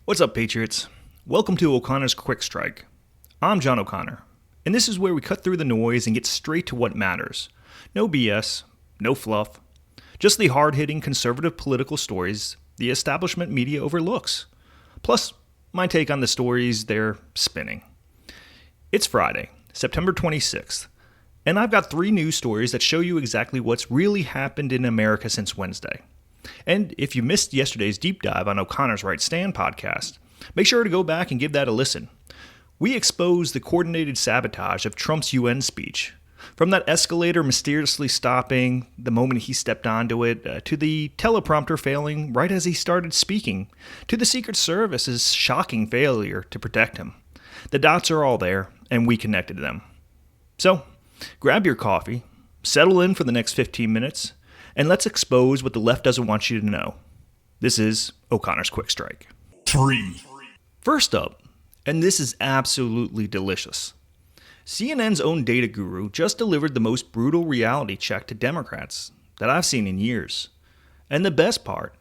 What's up, Patriots? Welcome to O'Connor's Quick Strike. I'm John O'Connor, and this is where we cut through the noise and get straight to what matters. No BS, no fluff, just the hard-hitting conservative political stories the establishment media overlooks. Plus, my take on the stories they're spinning. It's Friday, September 26th, and I've got 3 news stories that show you exactly what's really happened in America since Wednesday. And if you missed yesterday's deep dive on O'Connor's Right Stand podcast, make sure to go back and give that a listen. We exposed the coordinated sabotage of Trump's UN speech, from that escalator mysteriously stopping the moment he stepped onto it, to the teleprompter failing right as he started speaking, to the Secret Service's shocking failure to protect him. The dots are all there, and we connected them. So, grab your coffee, settle in for the next 15 minutes, and let's expose what the left doesn't want you to know. This is O'Connor's Quick Strike. 3. First up, and this is absolutely delicious. CNN's own data guru just delivered the most brutal reality check to Democrats that I've seen in years. And the best part,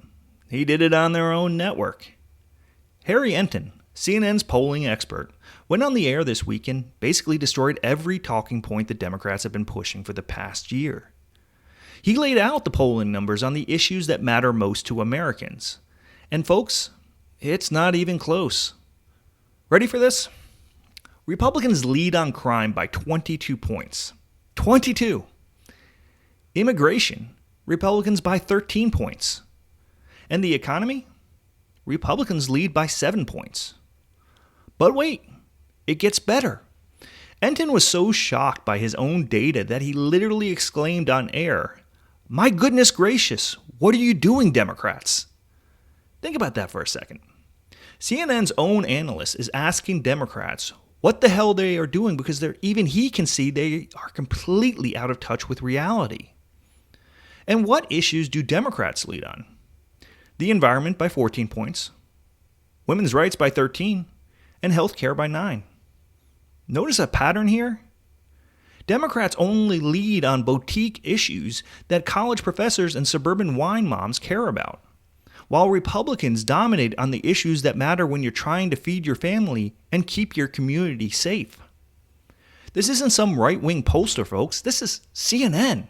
he did it on their own network. Harry Enten, CNN's polling expert, went on the air this week and basically destroyed every talking point the Democrats have been pushing for the past year. He laid out the polling numbers on the issues that matter most to Americans. And folks, it's not even close. Ready for this? Republicans lead on crime by 22 points. 22! Immigration, Republicans by 13 points. And the economy? Republicans lead by 7 points. But wait, it gets better. Enten was so shocked by his own data that he literally exclaimed on air, "My goodness gracious, what are you doing, Democrats?" Think about that for a second. CNN's own analyst is asking Democrats what the hell they are doing because even he can see they are completely out of touch with reality. And what issues do Democrats lead on? The environment by 14 points, women's rights by 13, and health care by 9. Notice a pattern here? Democrats only lead on boutique issues that college professors and suburban wine moms care about, while Republicans dominate on the issues that matter when you're trying to feed your family and keep your community safe. This isn't some right-wing pollster, folks. This is CNN.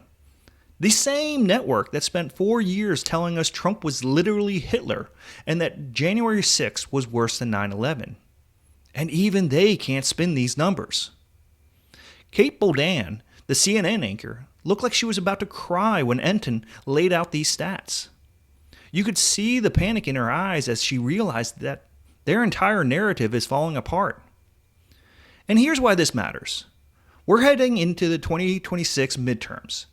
The same network that spent 4 years telling us Trump was literally Hitler and that January 6th was worse than 9/11. And even they can't spin these numbers. Kate Bouldan, the CNN anchor, looked like she was about to cry when Enten laid out these stats. You could see the panic in her eyes as she realized that their entire narrative is falling apart. And here's why this matters. We're heading into the 2026 midterms,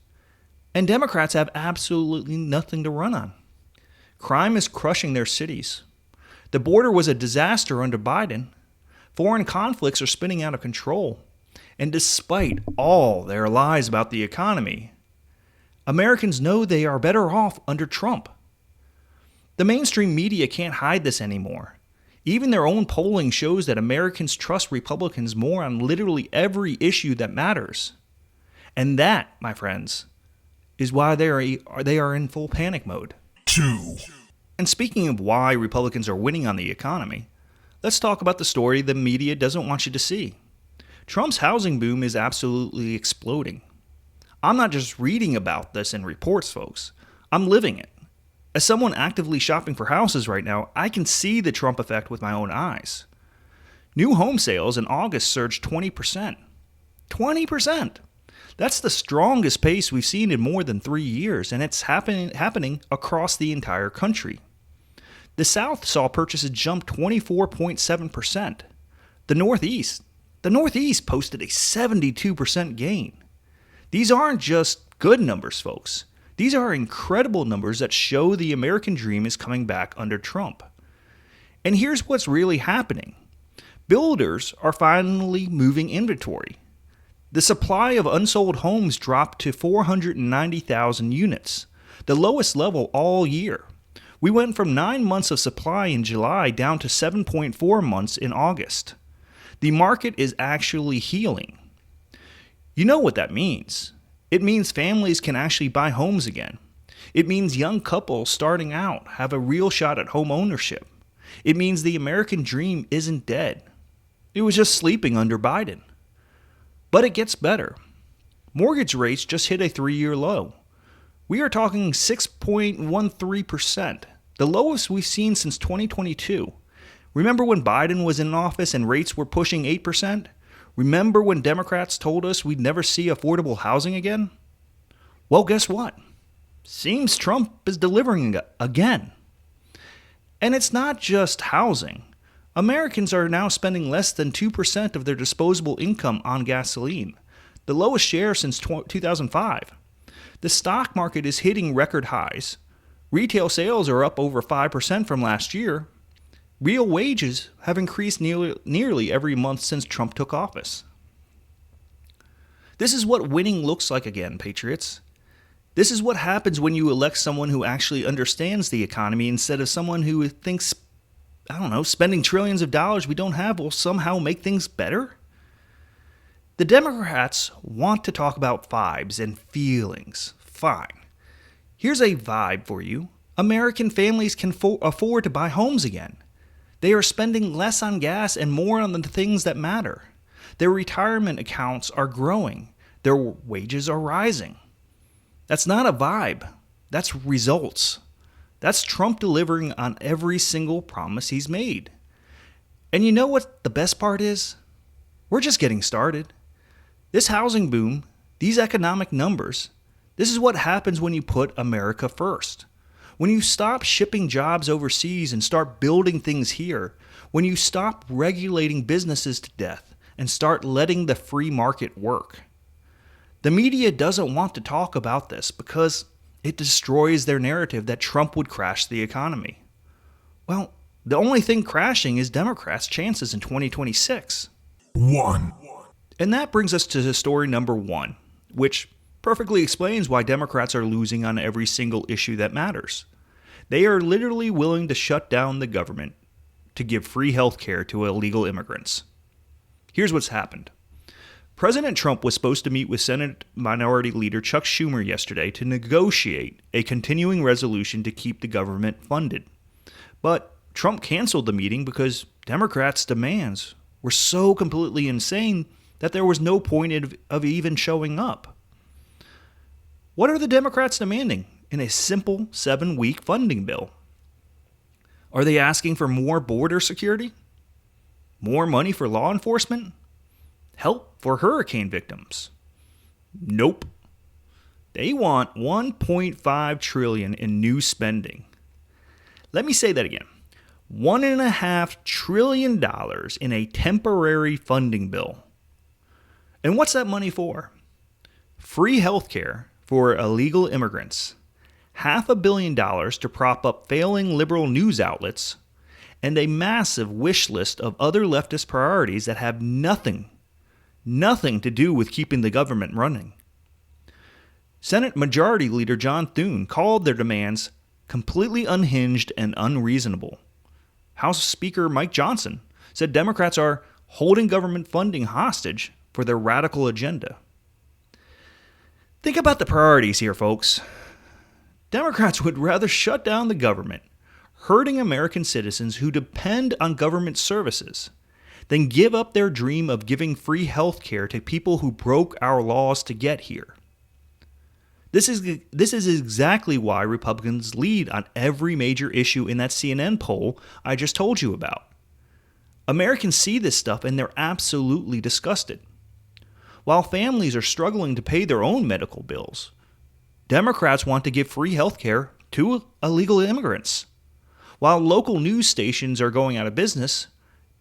and Democrats have absolutely nothing to run on. Crime is crushing their cities. The border was a disaster under Biden. Foreign conflicts are spinning out of control. And despite all their lies about the economy, Americans know they are better off under Trump. The mainstream media can't hide this anymore. Even their own polling shows that Americans trust Republicans more on literally every issue that matters. And that, my friends, is why they are in full panic mode. 2. And speaking of why Republicans are winning on the economy, let's talk about the story the media doesn't want you to see. Trump's housing boom is absolutely exploding. I'm not just reading about this in reports, folks. I'm living it. As someone actively shopping for houses right now, I can see the Trump effect with my own eyes. New home sales in August surged 20%. 20%! That's the strongest pace we've seen in more than 3 years, and it's happening across the entire country. The South saw purchases jump 24.7%. The Northeast posted a 72% gain. These aren't just good numbers, folks. These are incredible numbers that show the American dream is coming back under Trump. And here's what's really happening. Builders are finally moving inventory. The supply of unsold homes dropped to 490,000 units, the lowest level all year. We went from 9 months of supply in July down to 7.4 months in August. The market is actually healing. You know what that means. It means families can actually buy homes again. It means young couples starting out have a real shot at home ownership. It means the American dream isn't dead. It was just sleeping under Biden. But it gets better. Mortgage rates just hit a 3-year low. We are talking 6.13%, the lowest we've seen since 2022. Remember when Biden was in office and rates were pushing 8%? Remember when Democrats told us we'd never see affordable housing again? Well, guess what? Seems Trump is delivering again. And it's not just housing. Americans are now spending less than 2% of their disposable income on gasoline, the lowest share since 2005. The stock market is hitting record highs. Retail sales are up over 5% from last year. Real wages have increased nearly every month since Trump took office. This is what winning looks like again, patriots. This is what happens when you elect someone who actually understands the economy instead of someone who thinks, spending trillions of dollars we don't have will somehow make things better. The Democrats want to talk about vibes and feelings. Fine. Here's a vibe for you. American families can afford to buy homes again. They are spending less on gas and more on the things that matter. Their retirement accounts are growing. Their wages are rising. That's not a vibe. That's results. That's Trump delivering on every single promise he's made. And you know what the best part is? We're just getting started. This housing boom, these economic numbers, this is what happens when you put America first. When you stop shipping jobs overseas and start building things here, when you stop regulating businesses to death and start letting the free market work. The media doesn't want to talk about this because it destroys their narrative that Trump would crash the economy. Well, the only thing crashing is Democrats' chances in 2026. And that brings us to story number 1, which perfectly explains why Democrats are losing on every single issue that matters. They are literally willing to shut down the government to give free health care to illegal immigrants. Here's what's happened. President Trump was supposed to meet with Senate Minority Leader Chuck Schumer yesterday to negotiate a continuing resolution to keep the government funded. But Trump canceled the meeting because Democrats' demands were so completely insane that there was no point of even showing up. What are the Democrats demanding in a simple 7-week funding bill? Are they asking for more border security? More money for law enforcement? Help for hurricane victims? Nope. They want $1.5 trillion in new spending. Let me say that again. $1.5 trillion in a temporary funding bill. And what's that money for? Free health care for illegal immigrants, $500 million to prop up failing liberal news outlets, and a massive wish list of other leftist priorities that have nothing to do with keeping the government running. Senate Majority Leader John Thune called their demands completely unhinged and unreasonable. House Speaker Mike Johnson said Democrats are holding government funding hostage for their radical agenda. Think about the priorities here, folks. Democrats would rather shut down the government, hurting American citizens who depend on government services, than give up their dream of giving free health care to people who broke our laws to get here. This is exactly why Republicans lead on every major issue in that CNN poll I just told you about. Americans see this stuff and they're absolutely disgusted. While families are struggling to pay their own medical bills, Democrats want to give free health care to illegal immigrants. While local news stations are going out of business,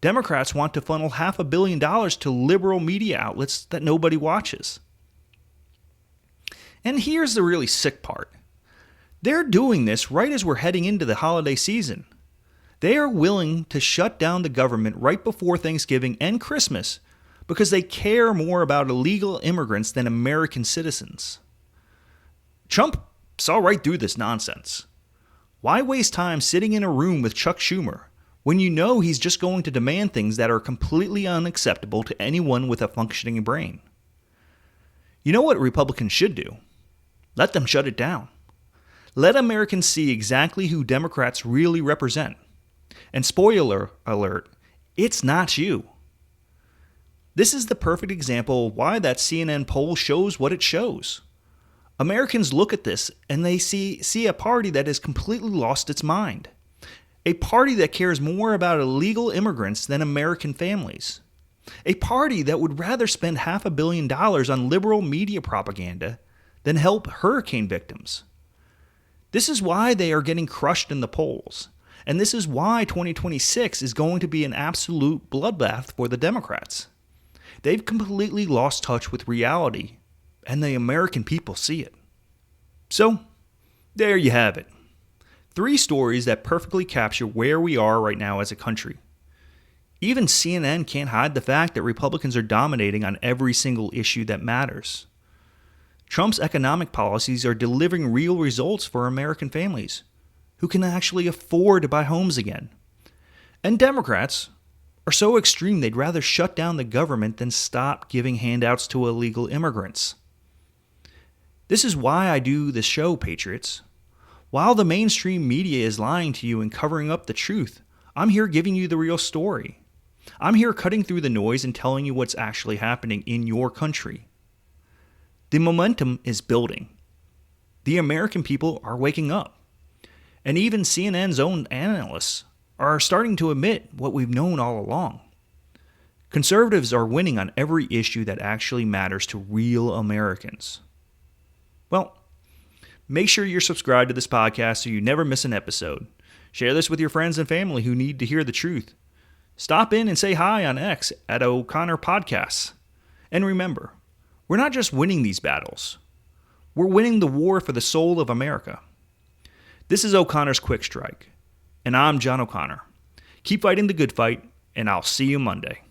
Democrats want to funnel $500 million to liberal media outlets that nobody watches. And here's the really sick part. They're doing this right as we're heading into the holiday season. They are willing to shut down the government right before Thanksgiving and Christmas because they care more about illegal immigrants than American citizens. Trump saw right through this nonsense. Why waste time sitting in a room with Chuck Schumer when you know he's just going to demand things that are completely unacceptable to anyone with a functioning brain? You know what Republicans should do? Let them shut it down. Let Americans see exactly who Democrats really represent. And spoiler alert, it's not you. This is the perfect example of why that CNN poll shows what it shows. Americans look at this and they see a party that has completely lost its mind. A party that cares more about illegal immigrants than American families. A party that would rather spend $500 million on liberal media propaganda than help hurricane victims. This is why they are getting crushed in the polls. And this is why 2026 is going to be an absolute bloodbath for the Democrats. They've completely lost touch with reality, and the American people see it. So, there you have it. 3 stories that perfectly capture where we are right now as a country. Even CNN can't hide the fact that Republicans are dominating on every single issue that matters. Trump's economic policies are delivering real results for American families who can actually afford to buy homes again. And Democrats are so extreme they'd rather shut down the government than stop giving handouts to illegal immigrants. This is why I do this show, Patriots. While the mainstream media is lying to you and covering up the truth, I'm here giving you the real story. I'm here cutting through the noise and telling you what's actually happening in your country. The momentum is building. The American people are waking up. And even CNN's own analysts are starting to admit what we've known all along. Conservatives are winning on every issue that actually matters to real Americans. Well, make sure you're subscribed to this podcast so you never miss an episode. Share this with your friends and family who need to hear the truth. Stop in and say hi on X at O'Connor Podcasts. And remember, we're not just winning these battles. We're winning the war for the soul of America. This is O'Connor's Quick Strike, and I'm John O'Connor. Keep fighting the good fight, and I'll see you Monday.